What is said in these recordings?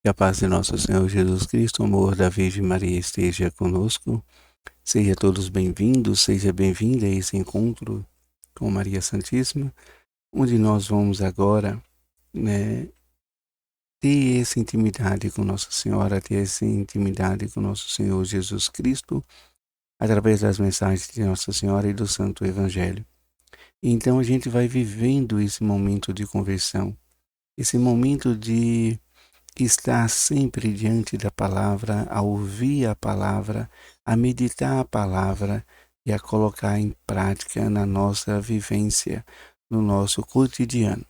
Que a paz de nosso Senhor Jesus Cristo, o amor da Virgem Maria esteja conosco. Sejam todos bem-vindos, seja bem-vinda a esse encontro com Maria Santíssima, onde nós vamos agora, ter essa intimidade com Nossa Senhora, ter essa intimidade com nosso Senhor Jesus Cristo, através das mensagens de Nossa Senhora e do Santo Evangelho. Então a gente vai vivendo esse momento de conversão, esse momento de estar sempre diante da palavra, a ouvir a palavra, a meditar a palavra e a colocar em prática na nossa vivência, no nosso cotidiano.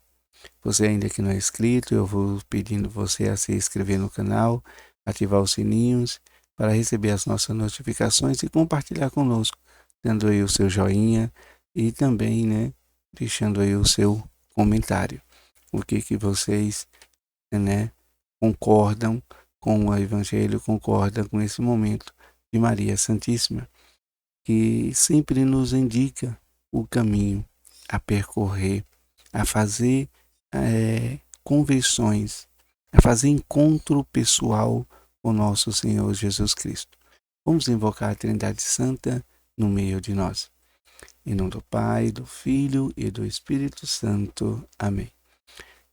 Você ainda que não é inscrito, eu vou pedindo você a se inscrever no canal, ativar os sininhos para receber as nossas notificações e compartilhar conosco, dando aí o seu joinha e também, deixando aí o seu comentário. O que vocês, concordam com o Evangelho, concordam com esse momento de Maria Santíssima, que sempre nos indica o caminho a percorrer, a fazer conversões, a fazer encontro pessoal com nosso Senhor Jesus Cristo. Vamos invocar a Trindade Santa no meio de nós. Em nome do Pai, do Filho e do Espírito Santo. Amém.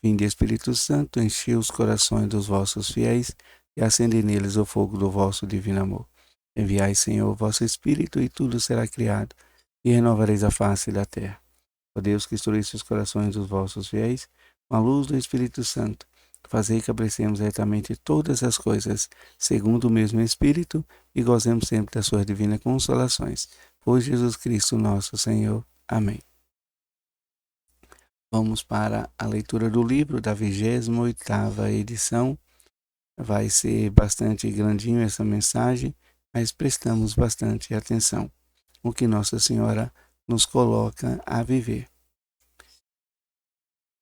Vinde, Espírito Santo, enchei os corações dos vossos fiéis e acendei neles o fogo do vosso divino amor. Enviai, Senhor, o vosso Espírito, e tudo será criado, e renovareis a face da terra. Ó Deus, que instruísse os corações dos vossos fiéis, com a luz do Espírito Santo, fazei que apreciemos retamente todas as coisas, segundo o mesmo Espírito, e gozemos sempre das suas divinas consolações. Por Jesus Cristo nosso Senhor. Amém. Vamos para a leitura do livro da 28ª edição. Vai ser bastante grandinho essa mensagem, mas prestamos bastante atenção no que Nossa Senhora nos coloca a viver.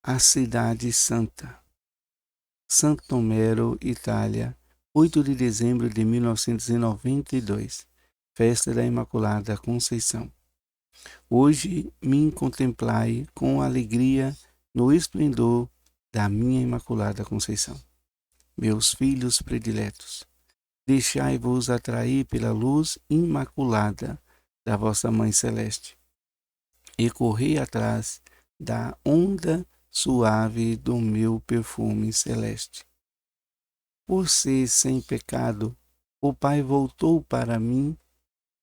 A Cidade Santa. Santomero, Itália, 8 de dezembro de 1992. Festa da Imaculada Conceição. Hoje me contemplai com alegria no esplendor da minha Imaculada Conceição. Meus filhos prediletos, deixai-vos atrair pela luz imaculada da vossa Mãe Celeste e correi atrás da onda suave do meu perfume celeste. Por ser sem pecado, o Pai voltou para mim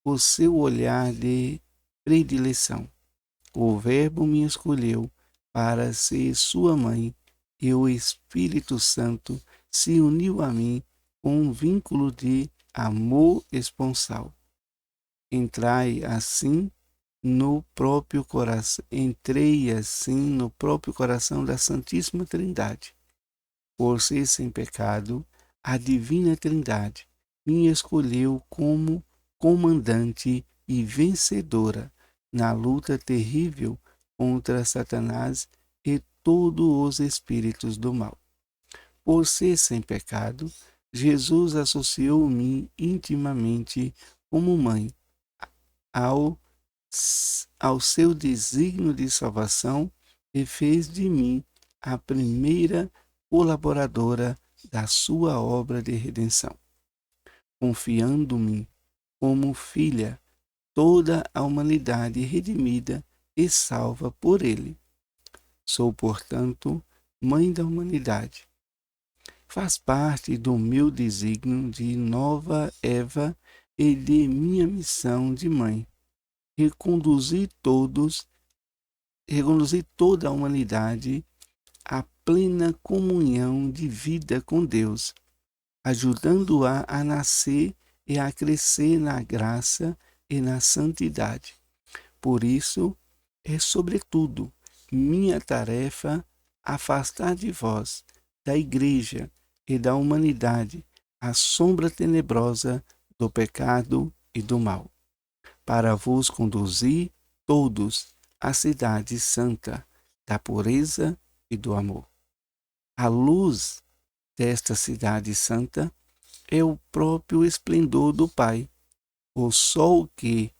o seu olhar de predileção. O Verbo me escolheu para ser sua mãe e o Espírito Santo se uniu a mim com um vínculo de amor esponsal. Entrei assim no próprio coração da Santíssima Trindade. Por ser sem pecado, a Divina Trindade me escolheu como comandante e vencedora na luta terrível contra Satanás e todos os espíritos do mal. Por ser sem pecado, Jesus associou-me intimamente como mãe ao seu desígnio de salvação e fez de mim a primeira colaboradora da sua obra de redenção. Confiando-me como filha, toda a humanidade redimida e salva por ele. Sou, portanto, mãe da humanidade. Faz parte do meu desígnio de nova Eva e de minha missão de mãe. Reconduzir toda a humanidade à plena comunhão de vida com Deus, ajudando-a a nascer e a crescer na graça e na santidade. Por isso, é sobretudo minha tarefa afastar de vós, da Igreja e da humanidade, a sombra tenebrosa do pecado e do mal, para vos conduzir todos à cidade santa da pureza e do amor. A luz desta cidade santa é o próprio esplendor do Pai. O sol que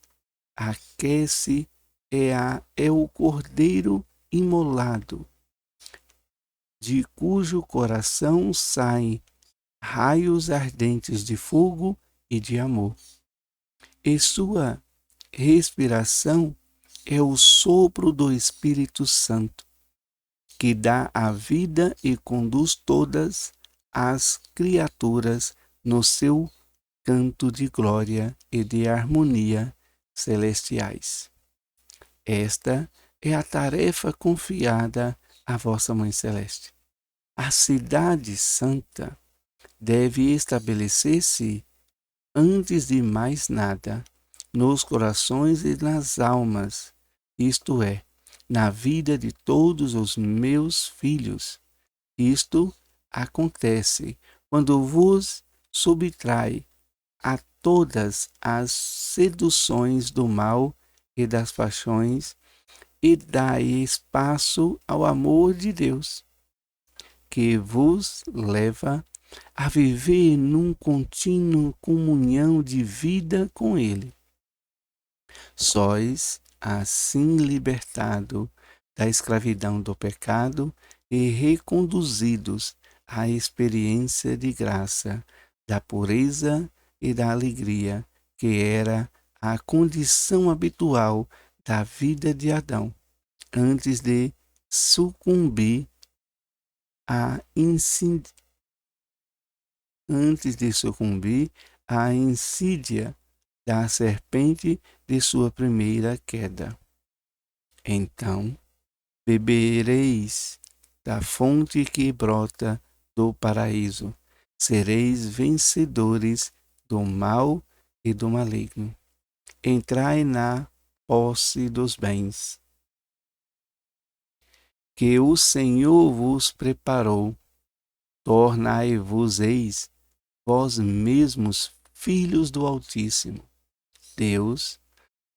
aquece é o Cordeiro imolado, de cujo coração saem raios ardentes de fogo e de amor. E sua respiração é o sopro do Espírito Santo, que dá a vida e conduz todas as criaturas no seu canto de glória e de harmonia celestiais. Esta é a tarefa confiada à vossa Mãe Celeste. A cidade santa deve estabelecer-se, antes de mais nada, nos corações e nas almas, isto é, na vida de todos os meus filhos. Isto acontece quando vos subtrai a todas as seduções do mal e das paixões e dai espaço ao amor de Deus, que vos leva a viver num contínuo comunhão de vida com Ele. Sois assim libertado da escravidão do pecado e reconduzidos à experiência de graça, da pureza e da alegria, que era a condição habitual da vida de Adão, antes de sucumbir à insídia da serpente de sua primeira queda. Então bebereis da fonte que brota do paraíso, sereis vencedores do mal e do maligno. Entrai na posse dos bens que o Senhor vos preparou. Tornai-vos-eis vós mesmos filhos do Altíssimo. Deus,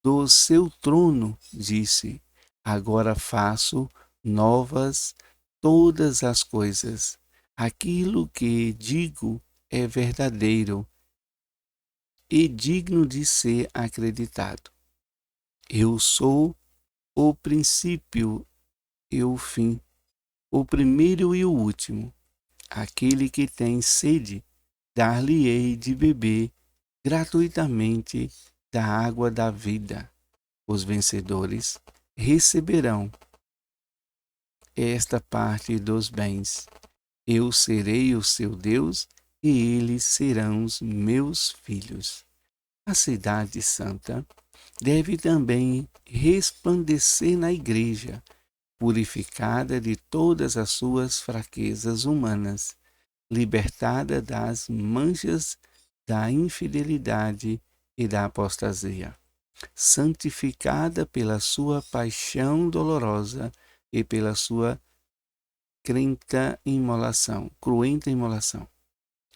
do seu trono, disse: agora faço novas todas as coisas. Aquilo que digo é verdadeiro e digno de ser acreditado. Eu sou o princípio e o fim, o primeiro e o último. Aquele que tem sede, dar-lhe-ei de beber gratuitamente da água da vida. Os vencedores receberão esta parte dos bens. Eu serei o seu Deus e eles serão os meus filhos. A cidade santa deve também resplandecer na igreja, purificada de todas as suas fraquezas humanas, libertada das manchas da infidelidade e da apostasia, santificada pela sua paixão dolorosa e pela sua cruenta imolação.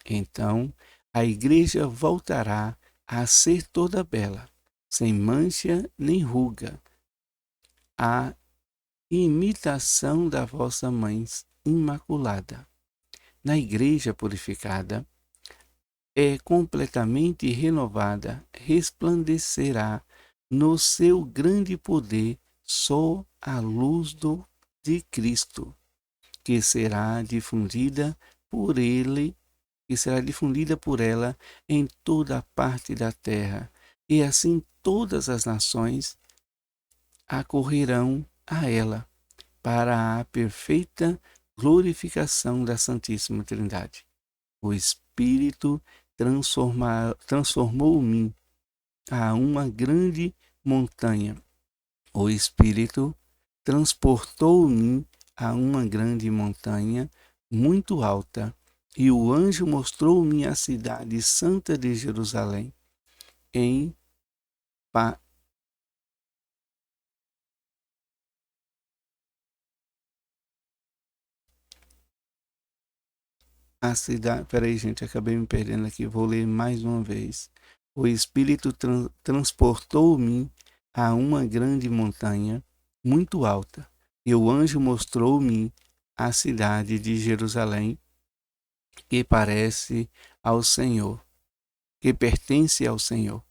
Então, a igreja voltará a ser toda bela, sem mancha nem ruga, a imitação da vossa Mãe Imaculada. Na igreja purificada, é completamente renovada, resplandecerá no seu grande poder só a luz de Cristo, que será difundida por ela em toda a parte da terra, e assim todas as nações acorrerão a ela para a perfeita glorificação da Santíssima Trindade. O Espírito transformou-me a uma grande montanha. O Espírito transportou-me a uma grande montanha muito alta, e o anjo mostrou-me a cidade santa de Jerusalém, em a cidade. Peraí, gente, acabei me perdendo aqui. Vou ler mais uma vez. O Espírito transportou-me a uma grande montanha muito alta, e o anjo mostrou-me a cidade de Jerusalém, que parece ao Senhor, que pertence ao Senhor.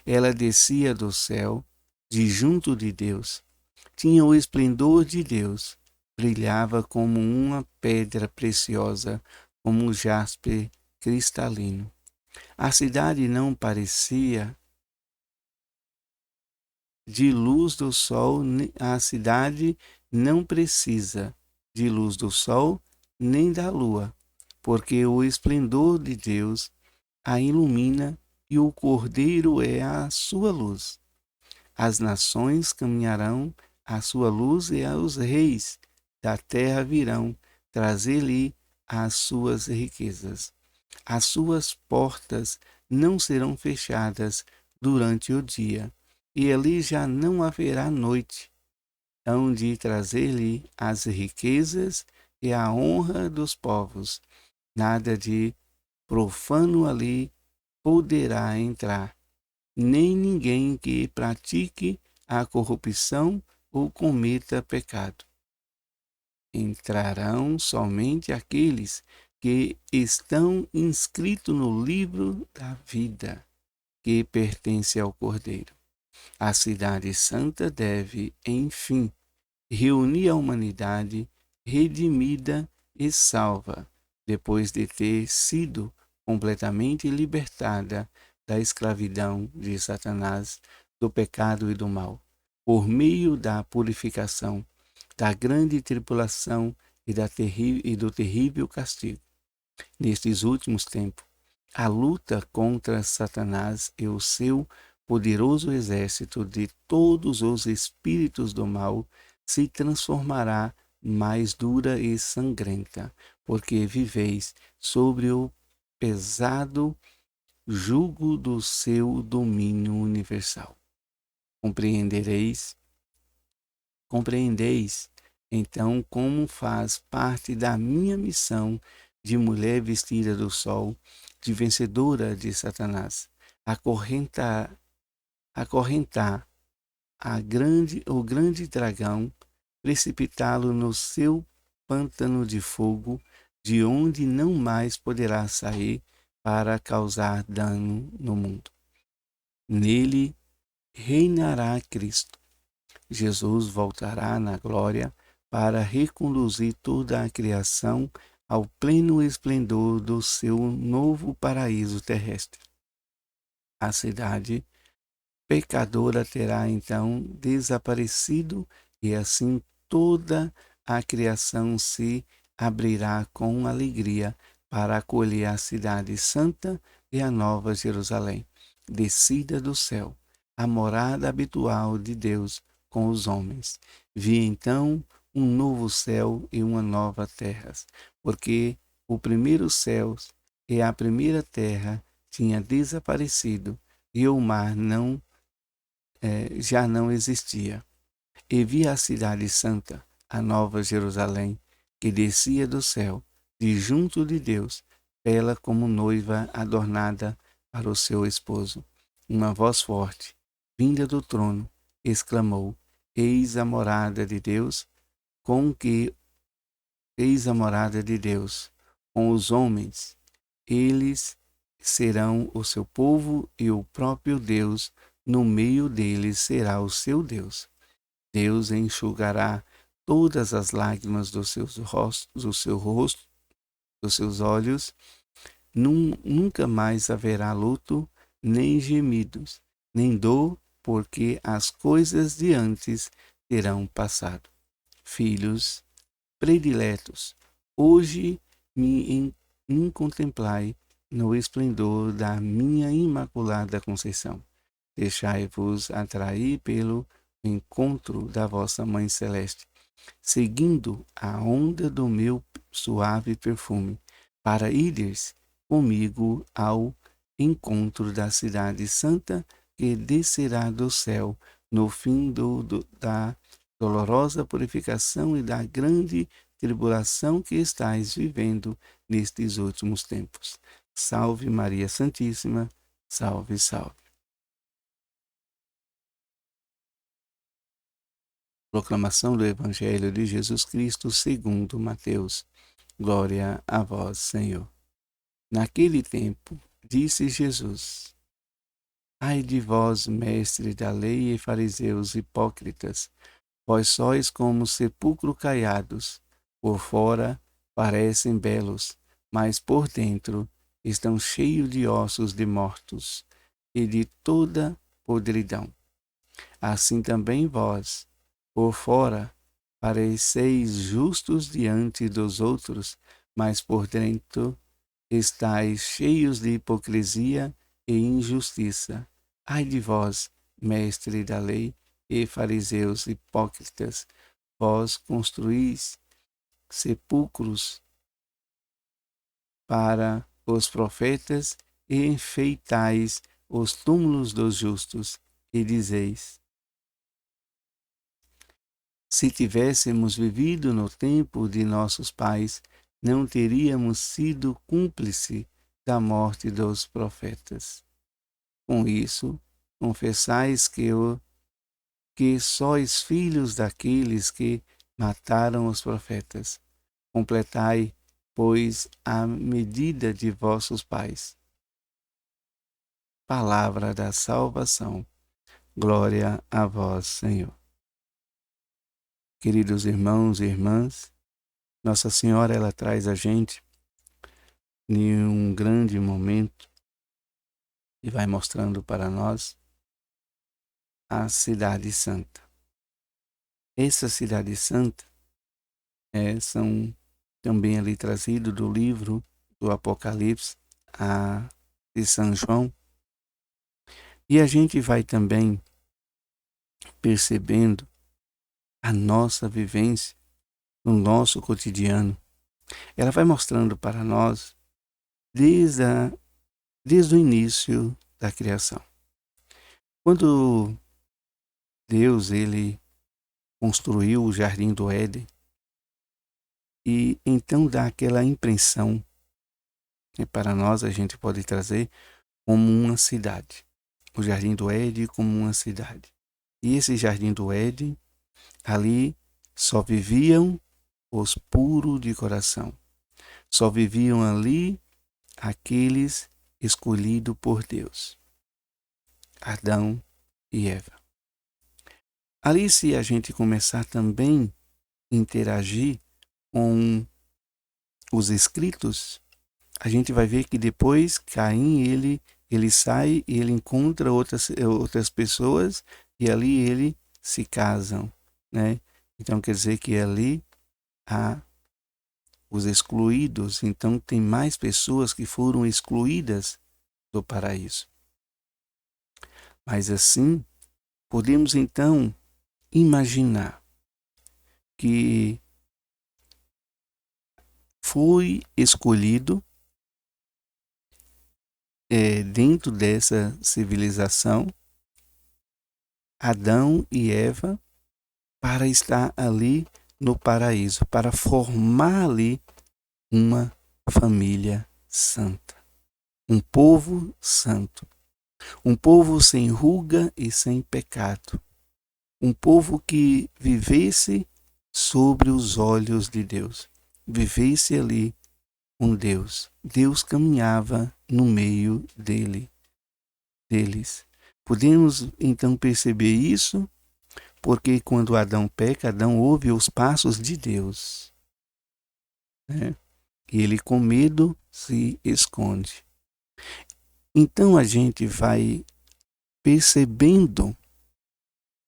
Ela descia do céu, de junto de Deus. Tinha o esplendor de Deus, brilhava como uma pedra preciosa, como jaspe cristalino. A cidade não parecia de luz do sol, a cidade não precisa de luz do sol nem da lua, porque o esplendor de Deus a ilumina e o Cordeiro é a sua luz. As nações caminharão à sua luz e os reis da terra virão trazer-lhe as suas riquezas. As suas portas não serão fechadas durante o dia, e ali já não haverá noite. Hão de trazer-lhe as riquezas e a honra dos povos. Nada de profano ali poderá entrar, nem ninguém que pratique a corrupção ou cometa pecado. Entrarão somente aqueles que estão inscritos no livro da vida, que pertence ao Cordeiro. A cidade santa deve, enfim, reunir a humanidade redimida e salva, depois de ter sido completamente libertada da escravidão de Satanás, do pecado e do mal, por meio da purificação, da grande tribulação e do terrível castigo. Nestes últimos tempos, a luta contra Satanás e o seu poderoso exército de todos os espíritos do mal se transformará mais dura e sangrenta, porque viveis sobre o pesado jugo do seu domínio universal. Compreendeis, então, como faz parte da minha missão de mulher vestida do sol, de vencedora de Satanás, acorrentar o grande dragão, precipitá-lo no seu pântano de fogo, de onde não mais poderá sair para causar dano no mundo. Nele reinará Cristo. Jesus voltará na glória para reconduzir toda a criação ao pleno esplendor do seu novo paraíso terrestre. A cidade pecadora terá então desaparecido e assim toda a criação se abrirá com alegria para acolher a cidade santa e a nova Jerusalém, descida do céu, a morada habitual de Deus com os homens. Vi então um novo céu e uma nova terra, porque o primeiro céu e a primeira terra tinha desaparecido e o mar já não existia. E vi a cidade santa, a nova Jerusalém, que descia do céu, de junto de Deus, bela como noiva adornada para o seu esposo. Uma voz forte, vinda do trono, exclamou: Eis a morada de Deus, eis a morada de Deus, com os homens. Eles serão o seu povo e o próprio Deus no meio deles será o seu Deus. Deus enxugará todas as lágrimas do seu rosto, dos seus olhos. Nunca mais haverá luto, nem gemidos, nem dor, porque as coisas de antes terão passado. Filhos prediletos, hoje me contemplai no esplendor da minha imaculada conceição. Deixai-vos atrair pelo encontro da vossa Mãe Celeste, seguindo a onda do meu suave perfume, para ires comigo ao encontro da cidade santa que descerá do céu no fim da dolorosa purificação e da grande tribulação que estáis vivendo nestes últimos tempos. Salve Maria Santíssima, salve, salve. Proclamação do Evangelho de Jesus Cristo segundo Mateus. Glória a vós, Senhor. Naquele tempo, disse Jesus: Ai de vós, mestres da lei e fariseus hipócritas, vós sois como sepulcro caiados, por fora parecem belos, mas por dentro estão cheios de ossos de mortos e de toda podridão. Assim também vós, por fora, pareceis justos diante dos outros, mas por dentro estáis cheios de hipocrisia e injustiça. Ai de vós, mestre da lei e fariseus hipócritas, vós construís sepulcros para os profetas e enfeitais os túmulos dos justos, e dizeis: se tivéssemos vivido no tempo de nossos pais, não teríamos sido cúmplice da morte dos profetas. Com isso, confessais que sois filhos daqueles que mataram os profetas. Completai, pois, a medida de vossos pais. Palavra da salvação. Glória a vós, Senhor. Queridos irmãos e irmãs, Nossa Senhora, ela traz a gente em um grande momento e vai mostrando para nós a Cidade Santa. Essa Cidade Santa são também ali trazido do livro do Apocalipse de São João. E a gente vai também percebendo a nossa vivência no nosso cotidiano. Ela vai mostrando para nós desde o início da criação. Quando Deus ele construiu o Jardim do Éden, e então dá aquela impressão, e para nós a gente pode trazer como uma cidade. O Jardim do Éden como uma cidade. E esse Jardim do Éden, ali só viviam os puros de coração. Só viviam ali aqueles escolhidos por Deus. Adão e Eva. Ali, se a gente começar também a interagir com os escritos, a gente vai ver que depois Caim, ele sai e ele encontra outras pessoas e ali eles se casam, né? Então quer dizer que ali há os excluídos, então tem mais pessoas que foram excluídas do paraíso. Mas assim, podemos então imaginar que foi escolhido dentro dessa civilização Adão e Eva para estar ali no paraíso, para formar ali uma família santa, um povo santo, um povo sem ruga e sem pecado, um povo que vivesse sobre os olhos de Deus, vivesse ali com Deus. Deus caminhava no meio deles. Podemos então perceber isso, porque quando Adão peca, Adão ouve os passos de Deus, né? E ele com medo se esconde. Então a gente vai percebendo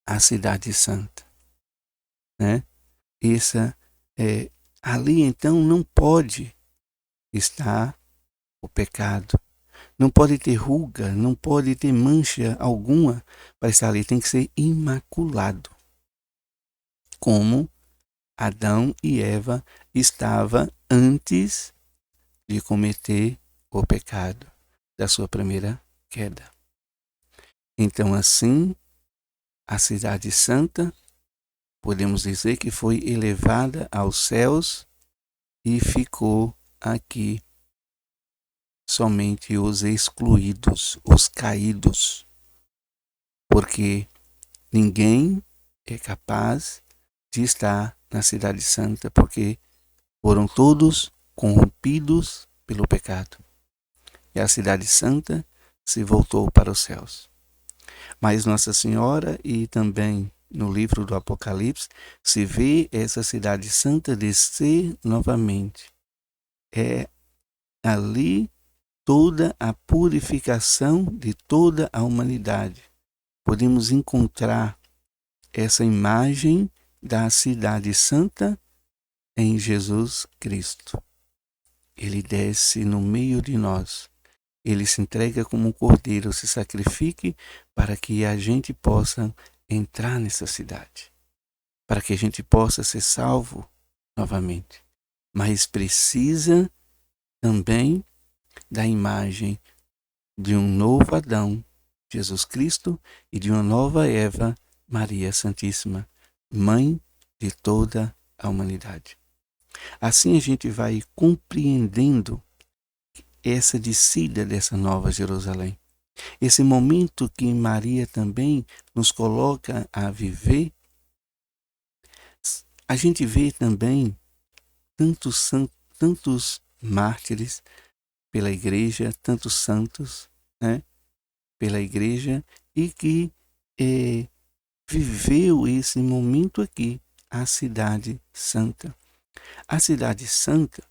a Cidade Santa, né? Ali então não pode estar o pecado, não pode ter ruga, não pode ter mancha alguma para estar ali, tem que ser imaculado, como Adão e Eva estavam antes de cometer o pecado da sua primeira queda. Então assim, a Cidade Santa, podemos dizer que foi elevada aos céus e ficou aqui somente os excluídos, os caídos, porque ninguém é capaz de estar na Cidade Santa, porque foram todos corrompidos pelo pecado. E a Cidade Santa se voltou para os céus. Mas Nossa Senhora, e também no livro do Apocalipse, se vê essa Cidade Santa descer novamente. É ali toda a purificação de toda a humanidade. Podemos encontrar essa imagem da cidade santa em Jesus Cristo. Ele desce no meio de nós. Ele se entrega como um cordeiro, se sacrifique para que a gente possa entrar nessa cidade, para que a gente possa ser salvo novamente. Mas precisa também da imagem de um novo Adão, Jesus Cristo, e de uma nova Eva, Maria Santíssima, mãe de toda a humanidade. Assim a gente vai compreendendo essa descida dessa nova Jerusalém. Esse momento que Maria também nos coloca a viver. A gente vê também tantos mártires pela igreja, tantos santos, né, pela igreja, e que viveu esse momento aqui, a cidade santa. A cidade santa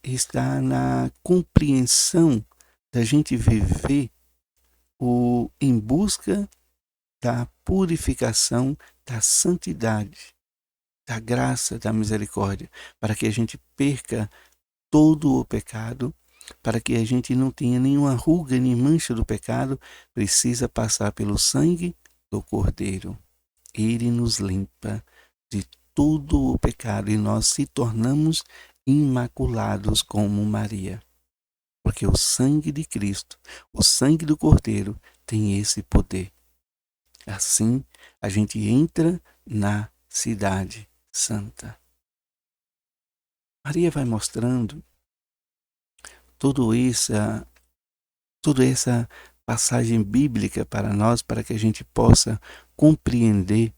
está na compreensão da gente viver em busca da purificação, da santidade, da graça, da misericórdia, para que a gente perca todo o pecado, para que a gente não tenha nenhuma ruga nem mancha do pecado, precisa passar pelo sangue do Cordeiro. Ele nos limpa de todo o pecado e nós se tornamos imaculados como Maria. Porque o sangue de Cristo, o sangue do Cordeiro, tem esse poder. Assim, a gente entra na cidade santa. Maria vai mostrando toda essa passagem bíblica para nós, para que a gente possa compreender,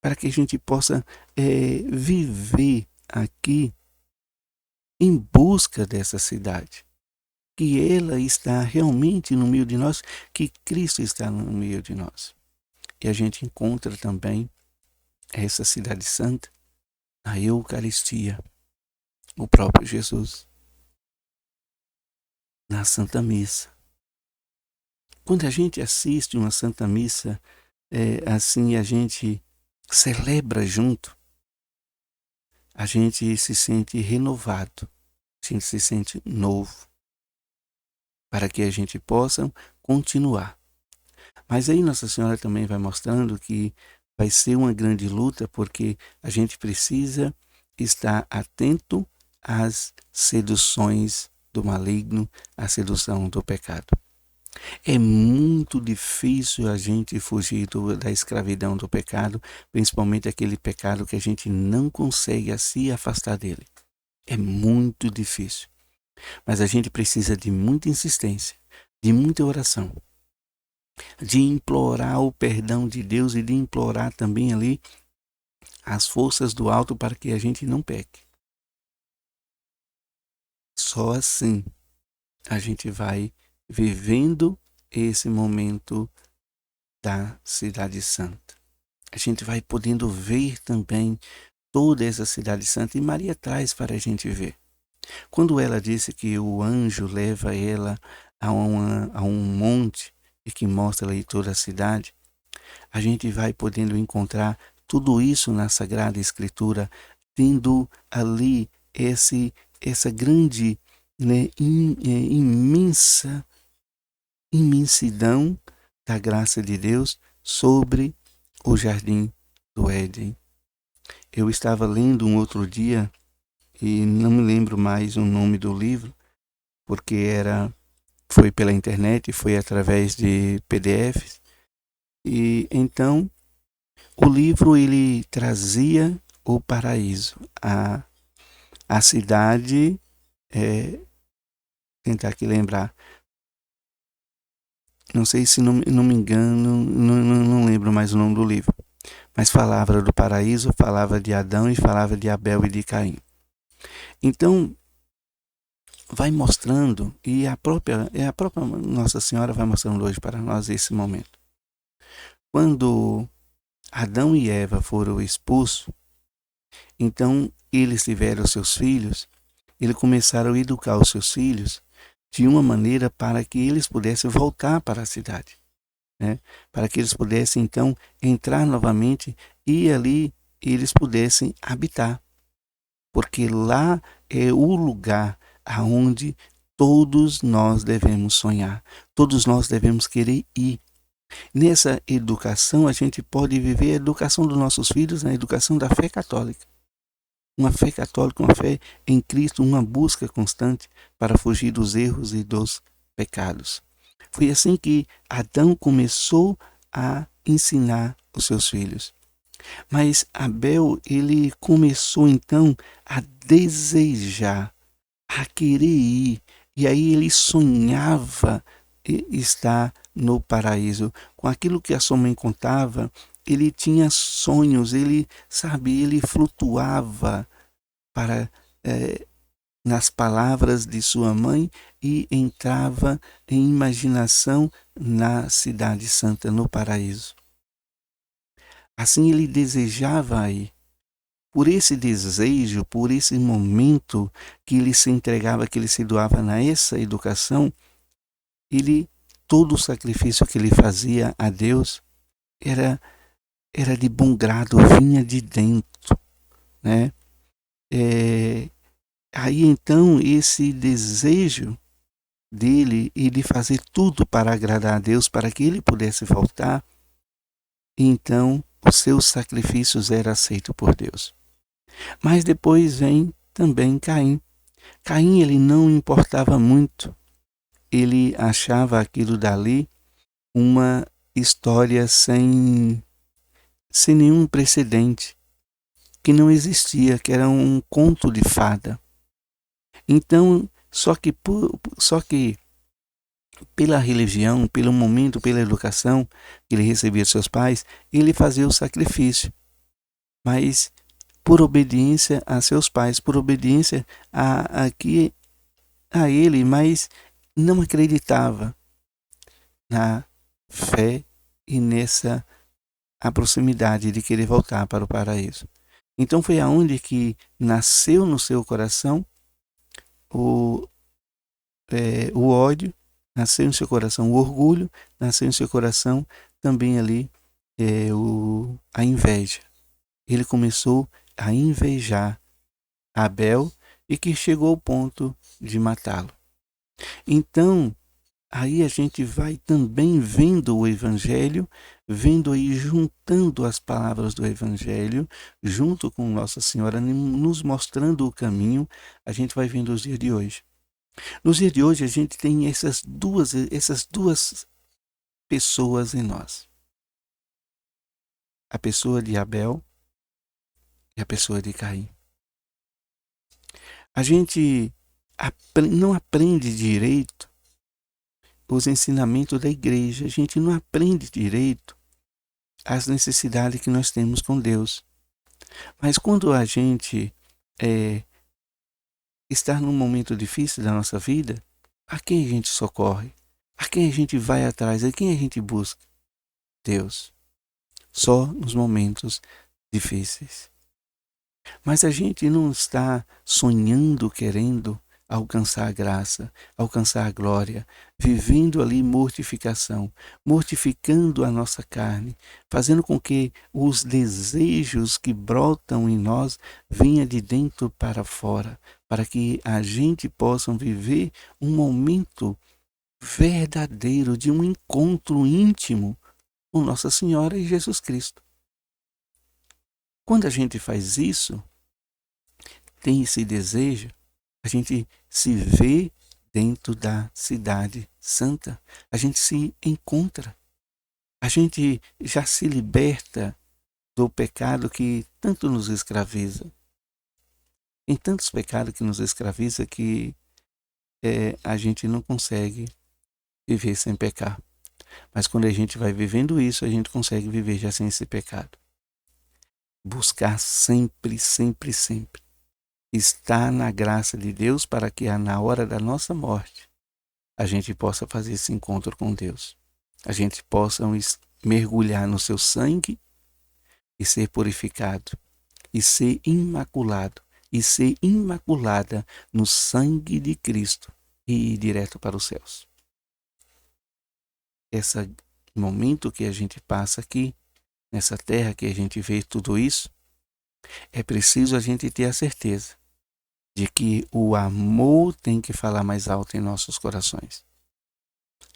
para que a gente possa viver aqui em busca dessa cidade. Que ela está realmente no meio de nós, que Cristo está no meio de nós. E a gente encontra também essa cidade santa na Eucaristia, o próprio Jesus, na Santa Missa. Quando a gente assiste uma Santa Missa, assim a gente celebra junto, a gente se sente renovado, a gente se sente novo, para que a gente possa continuar. Mas aí Nossa Senhora também vai mostrando que vai ser uma grande luta, porque a gente precisa estar atento às seduções do maligno, à sedução do pecado. É muito difícil a gente fugir da escravidão do pecado, principalmente aquele pecado que a gente não consegue se afastar dele. É muito difícil. Mas a gente precisa de muita insistência, de muita oração, de implorar o perdão de Deus e de implorar também ali as forças do alto para que a gente não peque. Só assim a gente vai vivendo esse momento da Cidade Santa. A gente vai podendo ver também toda essa Cidade Santa, e Maria traz para a gente ver. Quando ela disse que o anjo leva ela a um monte e que mostra ali toda a cidade, a gente vai podendo encontrar tudo isso na Sagrada Escritura, tendo ali essa grande, imensidão da graça de Deus sobre o jardim do Éden. Eu estava lendo um outro dia e não me lembro mais o nome do livro, porque foi pela internet, foi através de PDFs. E então o livro ele trazia o paraíso, a cidade, tentar aqui lembrar, não sei se não me engano, não lembro mais o nome do livro, mas falava do paraíso, falava de Adão e falava de Abel e de Caim. Então vai mostrando, e a própria Nossa Senhora vai mostrando hoje para nós esse momento. Quando Adão e Eva foram expulsos, então eles tiveram seus filhos, eles começaram a educar os seus filhos de uma maneira para que eles pudessem voltar para a cidade, né? Para que eles pudessem então entrar novamente e ali eles pudessem habitar, porque lá é o lugar aonde todos nós devemos sonhar, todos nós devemos querer ir. Nessa educação, a gente pode viver a educação dos nossos filhos na educação da fé católica. Uma fé católica, uma fé em Cristo, uma busca constante para fugir dos erros e dos pecados. Foi assim que Adão começou a ensinar os seus filhos. Mas Abel, ele começou então a desejar, a querer ir. E aí ele sonhava estar no paraíso. Com aquilo que a sua mãe contava, ele tinha sonhos, ele, sabe, ele flutuava para nas palavras de sua mãe e entrava em imaginação na cidade santa, no paraíso. Assim ele desejava ir. Por esse desejo, por esse momento que ele se entregava, que ele se doava nessa educação, ele, todo o sacrifício que ele fazia a Deus era de bom grado, vinha de dentro, né? Aí então esse desejo dele e de fazer tudo para agradar a Deus, para que ele pudesse voltar, então os seus sacrifícios eram aceitos por Deus. Mas depois vem também Caim. Caim, ele não importava muito, ele achava aquilo dali uma história sem nenhum precedente, que não existia, que era um conto de fada. Então, só que pela religião, pelo momento, pela educação que ele recebia de seus pais, ele fazia o sacrifício. Mas por obediência a seus pais, por obediência a ele, mas não acreditava na fé e nessa a proximidade de querer voltar para o paraíso. Então foi aonde que nasceu no seu coração o ódio, nasceu em seu coração o orgulho, nasceu em seu coração também ali a inveja. Ele começou a invejar Abel e que chegou ao ponto de matá-lo. Então, aí a gente vai também vendo o Evangelho, vendo aí, juntando as palavras do Evangelho, junto com Nossa Senhora, nos mostrando o caminho, a gente vai vendo os dias de hoje. Nos dias de hoje a gente tem essas duas pessoas em nós. A pessoa de Abel e a pessoa de Caim. A gente não aprende direito os ensinamentos da igreja, a gente não aprende direito as necessidades que nós temos com Deus. Mas quando a gente está num momento difícil da nossa vida, a quem a gente socorre? A quem a gente vai atrás? A quem a gente busca? Deus. Só nos momentos difíceis. Mas a gente não está sonhando, querendo alcançar a graça, alcançar a glória, vivendo ali mortificação, mortificando a nossa carne, fazendo com que os desejos que brotam em nós venham de dentro para fora, para que a gente possa viver um momento verdadeiro de um encontro íntimo com Nossa Senhora e Jesus Cristo. Quando a gente faz isso, tem esse desejo, a gente se vê dentro da cidade santa, a gente se encontra, a gente já se liberta do pecado que tanto nos escraviza. Tem tantos pecados que nos escraviza que a gente não consegue viver sem pecar. Mas quando a gente vai vivendo isso, a gente consegue viver já sem esse pecado. Buscar sempre, sempre, sempre estar na graça de Deus para que na hora da nossa morte a gente possa fazer esse encontro com Deus. A gente possa mergulhar no seu sangue e ser purificado, e ser imaculado, e ser imaculada no sangue de Cristo, e ir direto para os céus. Esse momento que a gente passa aqui, nessa terra que a gente vê tudo isso, é preciso a gente ter a certeza de que o amor tem que falar mais alto em nossos corações.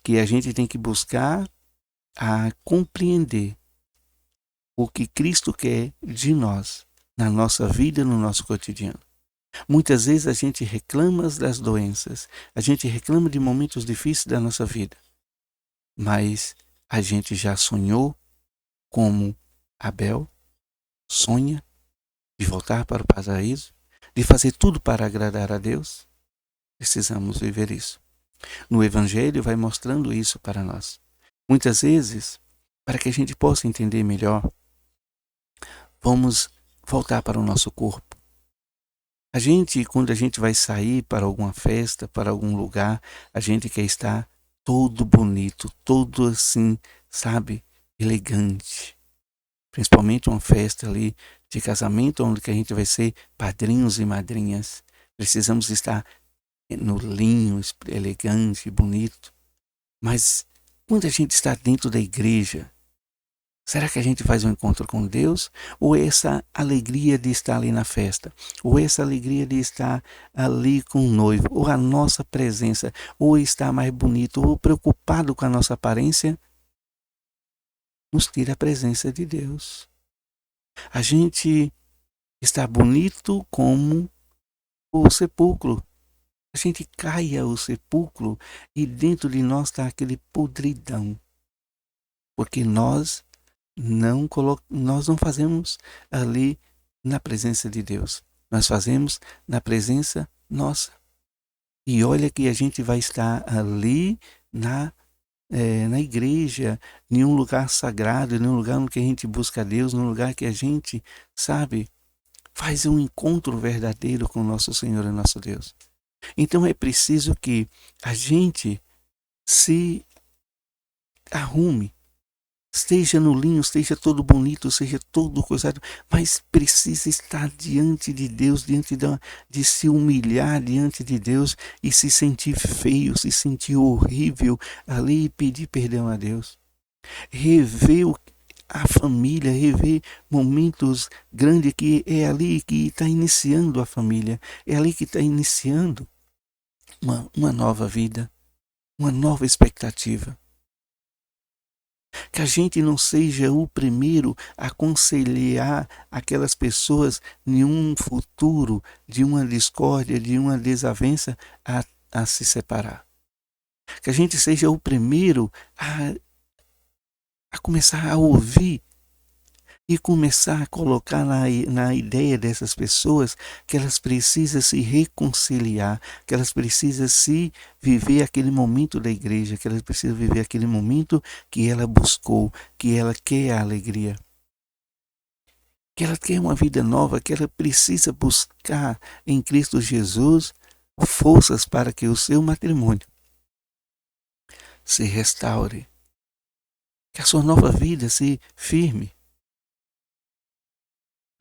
Que a gente tem que buscar a compreender o que Cristo quer de nós, na nossa vida, no nosso cotidiano. Muitas vezes a gente reclama das doenças, a gente reclama de momentos difíceis da nossa vida, mas a gente já sonhou como Abel sonha de voltar para o paraíso, de fazer tudo para agradar a Deus? Precisamos viver isso. No Evangelho vai mostrando isso para nós. Muitas vezes, para que a gente possa entender melhor, vamos voltar para o nosso corpo. Quando a gente vai sair para alguma festa, para algum lugar, a gente quer estar todo bonito, todo assim, sabe, elegante. Principalmente uma festa ali de casamento, onde que a gente vai ser padrinhos e madrinhas. Precisamos estar no linho, elegante, bonito. Mas quando a gente está dentro da igreja, será que a gente faz um encontro com Deus? Ou essa alegria de estar ali na festa? Ou essa alegria de estar ali com o noivo? Ou a nossa presença? Ou estar mais bonito? Ou preocupado com a nossa aparência? Nos tira a presença de Deus. A gente está bonito como o sepulcro. A gente cai ao sepulcro e dentro de nós está aquele podridão. Porque nós não fazemos ali na presença de Deus. Nós fazemos na presença nossa. E olha que a gente vai estar ali na igreja, em um lugar sagrado, em um lugar onde a gente busca Deus, num lugar que a gente, sabe, faz um encontro verdadeiro com o nosso Senhor e nosso Deus. Então é preciso que a gente se arrume, esteja no linho, esteja todo bonito, seja todo coisado, mas precisa estar diante de Deus, de se humilhar diante de Deus e se sentir feio, se sentir horrível ali e pedir perdão a Deus. Rever a família, rever momentos grandes que é ali que está iniciando a família, é ali que está iniciando uma nova vida, uma nova expectativa. Que a gente não seja o primeiro a aconselhar aquelas pessoas em um futuro de uma discórdia, de uma desavença a se separar. Que a gente seja o primeiro a começar a ouvir e começar a colocar na ideia dessas pessoas que elas precisam se reconciliar, que elas precisam se viver aquele momento da igreja, que elas precisam viver aquele momento que ela buscou, que ela quer a alegria, que ela quer uma vida nova, que ela precisa buscar em Cristo Jesus forças para que o seu matrimônio se restaure, que a sua nova vida se firme.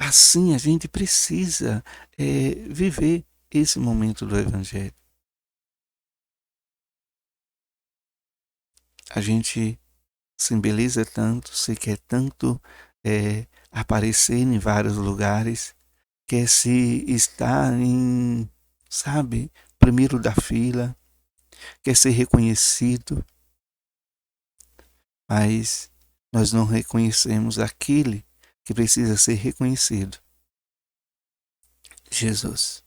Assim a gente precisa viver esse momento do Evangelho. A gente se embeleza tanto, se quer tanto aparecer em vários lugares, quer se estar sabe, primeiro da fila, quer ser reconhecido, mas nós não reconhecemos aquele que precisa ser reconhecido. Jesus.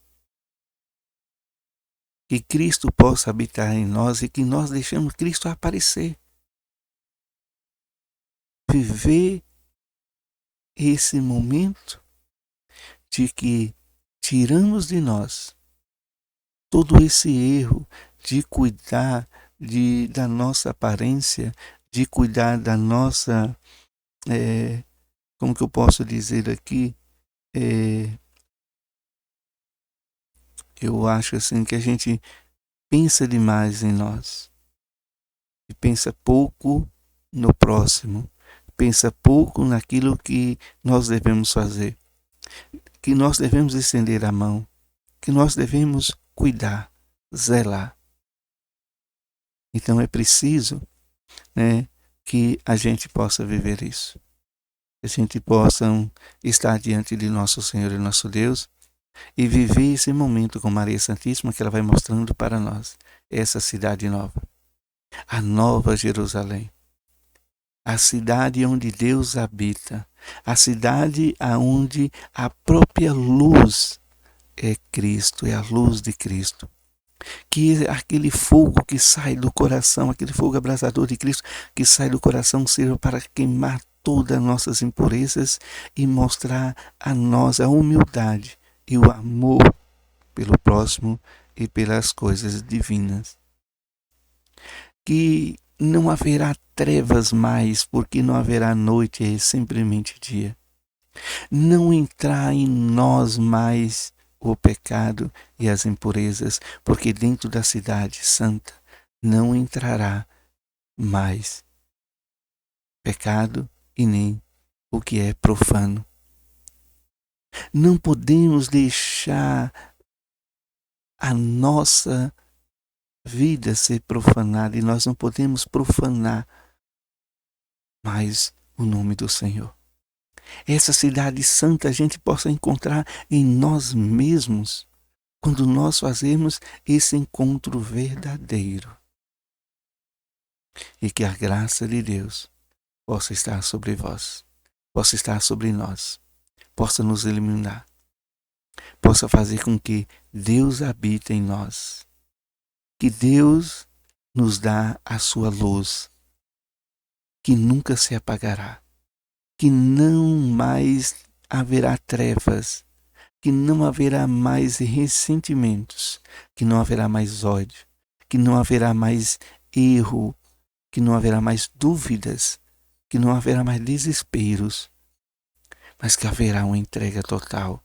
Que Cristo possa habitar em nós e que nós deixemos Cristo aparecer. Viver esse momento de que tiramos de nós todo esse erro de cuidar da nossa aparência, de cuidar da nossa, como que eu posso dizer aqui, eu acho assim que a gente pensa demais em nós e pensa pouco no próximo, pensa pouco naquilo que nós devemos fazer, que nós devemos estender a mão, que nós devemos cuidar, zelar. Então é preciso, né, que a gente possa viver isso. Que a gente possa estar diante de nosso Senhor e nosso Deus e viver esse momento com Maria Santíssima, que ela vai mostrando para nós essa cidade nova, a nova Jerusalém, a cidade onde Deus habita, a cidade aonde a própria luz é Cristo, é a luz de Cristo. Que aquele fogo que sai do coração, aquele fogo abrasador de Cristo que sai do coração sirva para queimar todas as nossas impurezas e mostrar a nós a humildade e o amor pelo próximo e pelas coisas divinas. Que não haverá trevas mais, porque não haverá noite, é simplesmente dia. Não entrar em nós mais o pecado e as impurezas, porque dentro da cidade santa não entrará mais pecado e nem o que é profano. Não podemos deixar a nossa vida ser profanada e nós não podemos profanar mais o nome do Senhor. Essa cidade santa a gente possa encontrar em nós mesmos quando nós fazemos esse encontro verdadeiro. E que a graça de Deus possa estar sobre vós, possa estar sobre nós, possa nos iluminar, possa fazer com que Deus habite em nós, que Deus nos dá a sua luz, que nunca se apagará, que não mais haverá trevas, que não haverá mais ressentimentos, que não haverá mais ódio, que não haverá mais erro, que não haverá mais dúvidas, que não haverá mais desesperos, mas que haverá uma entrega total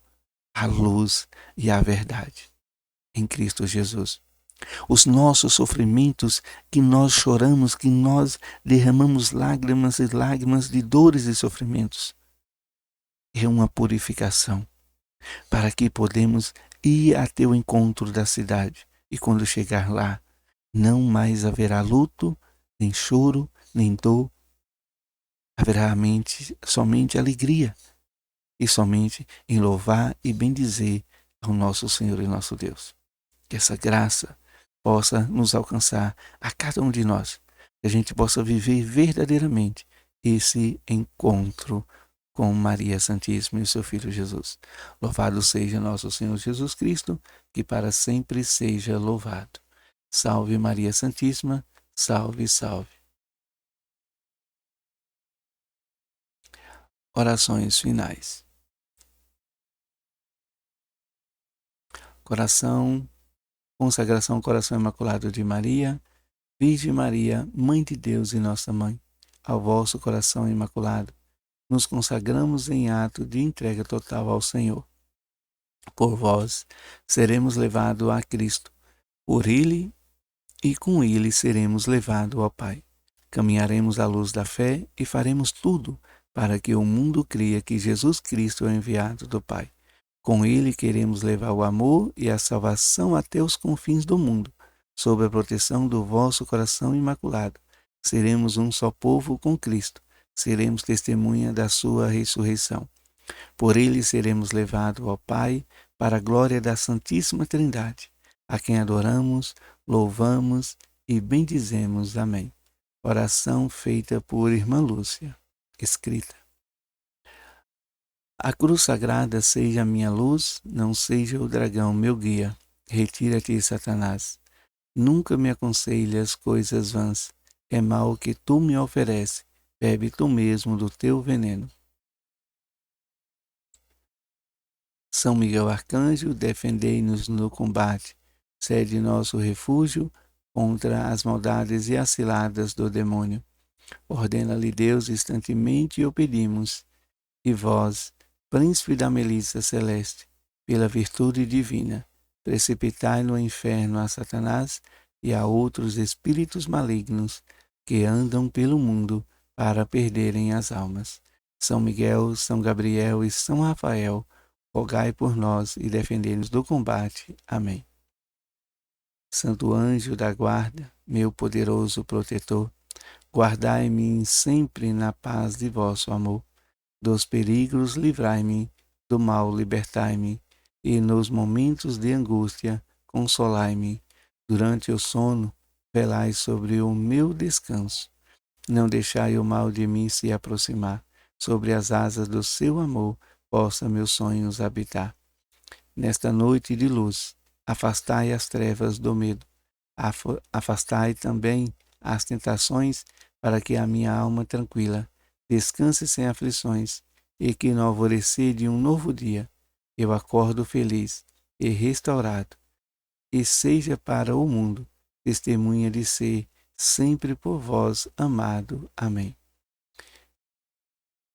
à luz e à verdade em Cristo Jesus. Os nossos sofrimentos que nós choramos, que nós derramamos lágrimas e lágrimas de dores e sofrimentos, é uma purificação para que podemos ir até o encontro da cidade. E quando chegar lá, não mais haverá luto, nem choro, nem dor. Haverá somente alegria e somente em louvar e bendizer ao nosso Senhor e nosso Deus. Que essa graça possa nos alcançar a cada um de nós, que a gente possa viver verdadeiramente esse encontro com Maria Santíssima e o seu Filho Jesus. Louvado seja nosso Senhor Jesus Cristo, que para sempre seja louvado. Salve Maria Santíssima, salve, salve. Orações finais. Consagração ao Coração Imaculado de Maria, Virgem Maria, Mãe de Deus e Nossa Mãe, ao vosso coração imaculado, nos consagramos em ato de entrega total ao Senhor. Por vós seremos levados a Cristo, por Ele e com Ele seremos levados ao Pai. Caminharemos à luz da fé e faremos tudo para que o mundo creia que Jesus Cristo é o enviado do Pai. Com Ele queremos levar o amor e a salvação até os confins do mundo, sob a proteção do vosso coração imaculado. Seremos um só povo com Cristo, seremos testemunha da sua ressurreição. Por Ele seremos levados ao Pai para a glória da Santíssima Trindade, a quem adoramos, louvamos e bendizemos. Amém. Oração feita por Irmã Lúcia. Escrita. A cruz sagrada seja a minha luz, não seja o dragão meu guia. Retira-te, Satanás. Nunca me aconselhas coisas vãs. É mal o que tu me ofereces. Bebe tu mesmo do teu veneno. São Miguel Arcanjo, defendei-nos no combate. Sede nosso refúgio contra as maldades e as ciladas do demônio. Ordena-lhe Deus instantemente o pedimos. E vós, Príncipe da milícia celeste, pela virtude divina, precipitai no inferno a Satanás e a outros espíritos malignos que andam pelo mundo para perderem as almas. São Miguel, São Gabriel e São Rafael, rogai por nós e defendei-nos do combate. Amém. Santo anjo da guarda, meu poderoso protetor, guardai-me sempre na paz de vosso amor. Dos perigos livrai-me, do mal libertai-me, e nos momentos de angústia consolai-me. Durante o sono, velai sobre o meu descanso. Não deixai o mal de mim se aproximar. Sobre as asas do seu amor, possa meus sonhos habitar. Nesta noite de luz, afastai as trevas do medo. Afastai também as tentações, para que a minha alma tranquila descanse sem aflições, e que no alvorecer de um novo dia eu acordo feliz e restaurado, e seja para o mundo testemunha de ser sempre por vós amado. Amém.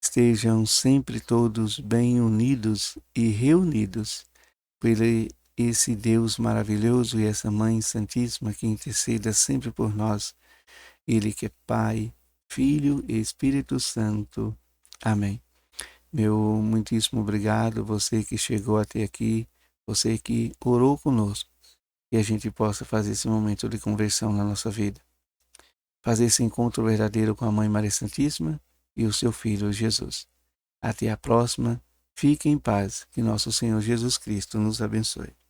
Estejam sempre todos bem unidos e reunidos por esse Deus maravilhoso e essa Mãe Santíssima que interceda sempre por nós. Ele que é Pai, Filho e Espírito Santo. Amém. Meu muitíssimo obrigado, você que chegou até aqui, você que orou conosco, que a gente possa fazer esse momento de conversão na nossa vida. Fazer esse encontro verdadeiro com a Mãe Maria Santíssima e o seu Filho Jesus. Até a próxima. Fique em paz. Que nosso Senhor Jesus Cristo nos abençoe.